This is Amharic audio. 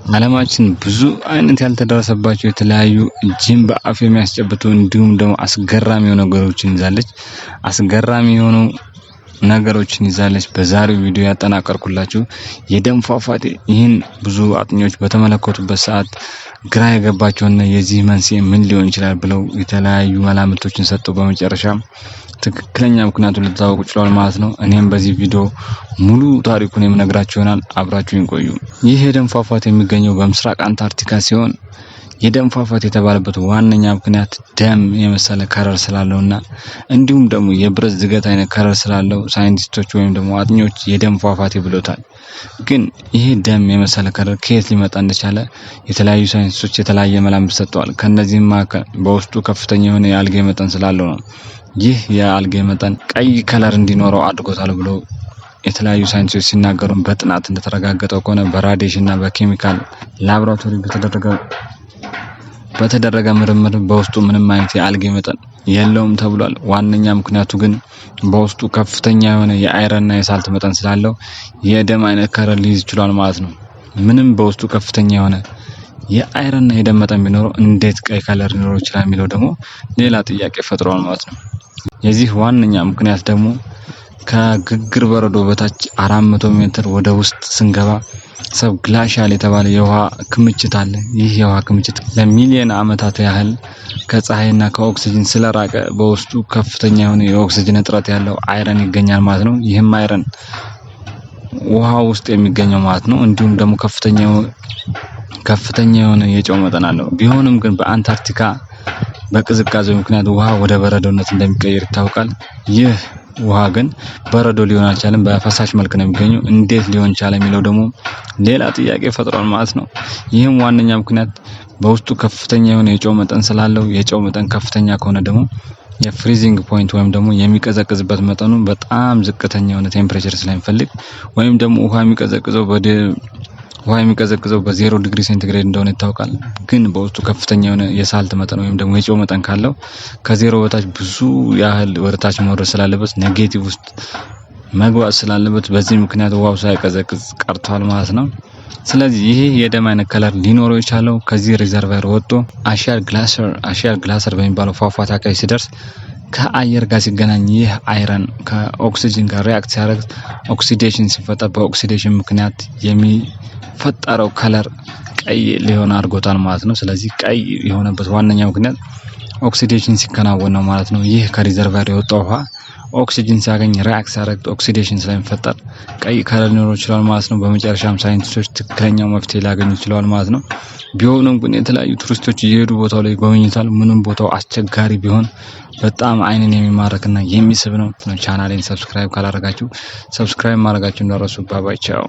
ዓለማችን ብዙ አይነት ያልተደረሰባቸው የተለያዩ እጅን በአፍ የሚያስጨብጡ እንዲሁም ደግሞ አስገራሚ የሆኑ ነገሮችን ይዛለች። አስገራሚ የሆኑ ነገሮችን ይዛለች። በዛሬው ቪዲዮ ያጠናቀርኩላችሁ የደም ፏፏቴ ይህን ብዙ አጥኞች በተመለከቱበት ሰዓት ግራ የገባቸውና የዚህ መንስኤ ምን ሊሆን ይችላል ብለው የተለያዩ መላምቶችን ሰጥተው በመጨረሻ ትክክለኛ ምክንያቱን ልታውቁ ይችላል ማለት ነው። እኔም በዚህ ቪዲዮ ሙሉ ታሪኩን የምነግራችሁ ይሆናል። አብራችሁኝ ቆዩ። ይህ የደም ፏፏቴ የሚገኘው በምስራቅ አንታርክቲካ ሲሆን የደም ፏፏቴ የተባለበት ዋነኛ ምክንያት ደም የመሰለ ከለር ስላለውና እንዲሁም ደግሞ የብረት ዝገት አይነት ከለር ስላለው ሳይንቲስቶች ወይም ደግሞ አጥኞች የደም ፏፏቴ ብለውታል። ግን ይሄ ደም የመሰለ ከለር ከየት ሊመጣ እንደቻለ የተለያዩ ሳይንቲስቶች የተለያየ መላምት ሰጥተዋል። ከነዚህም መካከል በውስጡ ከፍተኛ የሆነ የአልጌ መጠን ስላለው ነው። ይህ የአልጌ መጠን ቀይ ከለር እንዲኖረው አድርጎታል ብሎ የተለያዩ ሳይንቲስቶች ሲናገሩ በጥናት እንደተረጋገጠው ከሆነ በራዲዬሽን እና በኬሚካል ላብራቶሪ በተደረገ ምርምር በውስጡ ምንም አይነት የአልጌ መጠን የለውም ተብሏል። ዋነኛ ምክንያቱ ግን በውስጡ ከፍተኛ የሆነ የአይረን እና የሳልት መጠን ስላለው የደም አይነት ከለር ሊይዝ ይችላል ማለት ነው። ምንም በውስጡ ከፍተኛ የሆነ የአይረን እና የደም መጠን ቢኖረው እንዴት ቀይ ከለር ሊኖረው ይችላል የሚለው ደግሞ ሌላ ጥያቄ ፈጥሯል ማለት ነው። የዚህ ዋነኛ ምክንያት ደግሞ ከግግር በረዶ በታች 400 ሜትር ወደ ውስጥ ስንገባ ሰብ ግላሻል የተባለ የውሃ ክምችት አለ። ይህ የውሃ ክምችት ለሚሊዮን ዓመታት ያህል ከፀሐይና ከኦክሲጅን ስለራቀ በውስጡ ከፍተኛ የሆነ የኦክሲጅን እጥረት ያለው አይረን ይገኛል ማለት ነው። ይህም አይረን ውሃ ውስጥ የሚገኘው ማለት ነው። እንዲሁም ደግሞ ከፍተኛ የሆነ የጨው መጠን አለው። ቢሆንም ግን በአንታርክቲካ በቅዝቃዜው ምክንያት ውሃ ወደ በረዶነት እንደሚቀየር ይታወቃል። ይህ ውሃ ግን በረዶ ሊሆን አልቻለም፣ በፈሳሽ መልክ ነው የሚገኘው። እንዴት ሊሆን ቻለ የሚለው ደግሞ ሌላ ጥያቄ ፈጥሯል ማለት ነው። ይህም ዋነኛ ምክንያት በውስጡ ከፍተኛ የሆነ የጨው መጠን ስላለው የጨው መጠን ከፍተኛ ከሆነ ደግሞ የፍሪዚንግ ፖይንት ወይም ደግሞ የሚቀዘቅዝበት መጠኑ በጣም ዝቅተኛ የሆነ ቴምፕሬቸር ስለሚፈልግ ወይም ደግሞ ውሃ የሚቀዘቅዘው በ0 ዲግሪ ሴንቲግሬድ እንደሆነ ይታወቃል። ግን በውስጡ ከፍተኛ የሆነ የሳልት መጠን ወይም ደግሞ የጨው መጠን ካለው ከዜሮ በታች ብዙ ያህል ወደታች መውረድ ስላለበት ኔጌቲቭ ውስጥ መግባት ስላለበት በዚህ ምክንያት ውሃው ሳይቀዘቅዝ ቀርቷል ማለት ነው። ስለዚህ ይሄ የደም አይነት ከለር ሊኖረው የቻለው ከዚህ ሪዘርቫየር ወጥቶ አሺያል ግላሰር በሚባለው ፏፏቴ አካባቢ ሲደርስ ከአየር ጋር ሲገናኝ ይህ አይረን ከኦክሲጅን ጋር ሪአክት ሲያደርግ ኦክሲዴሽን ሲፈጠር በኦክሲዴሽን ምክንያት የሚፈጠረው ከለር ቀይ ሊሆን አድርጎታል ማለት ነው። ስለዚህ ቀይ የሆነበት ዋነኛ ምክንያት ኦክሲዴሽን ሲከናወን ነው ማለት ነው። ይህ ከሪዘርቫየር የወጣው ውሃ ኦክሲጅን ሲያገኝ ሪአክት ሲያደርግ ኦክሲዴሽን ስለሚፈጠር ቀይ ከለር ሊኖረው ይችላል ማለት ነው። በመጨረሻም ሳይንቲስቶች ትክክለኛው መፍትሄ ሊያገኙ ይችላል ማለት ነው። ቢሆንም ግን የተለያዩ ቱሪስቶች እየሄዱ ቦታው ላይ ጎበኝታል። ምንም ቦታው አስቸጋሪ ቢሆን በጣም አይንን የሚማርክና የሚስብ ነው። ቻናሌን ሰብስክራይብ ካላደረጋችሁ ሰብስክራይብ ማድረጋችሁን እንዳትረሱ። ባይ ባይ ቻው።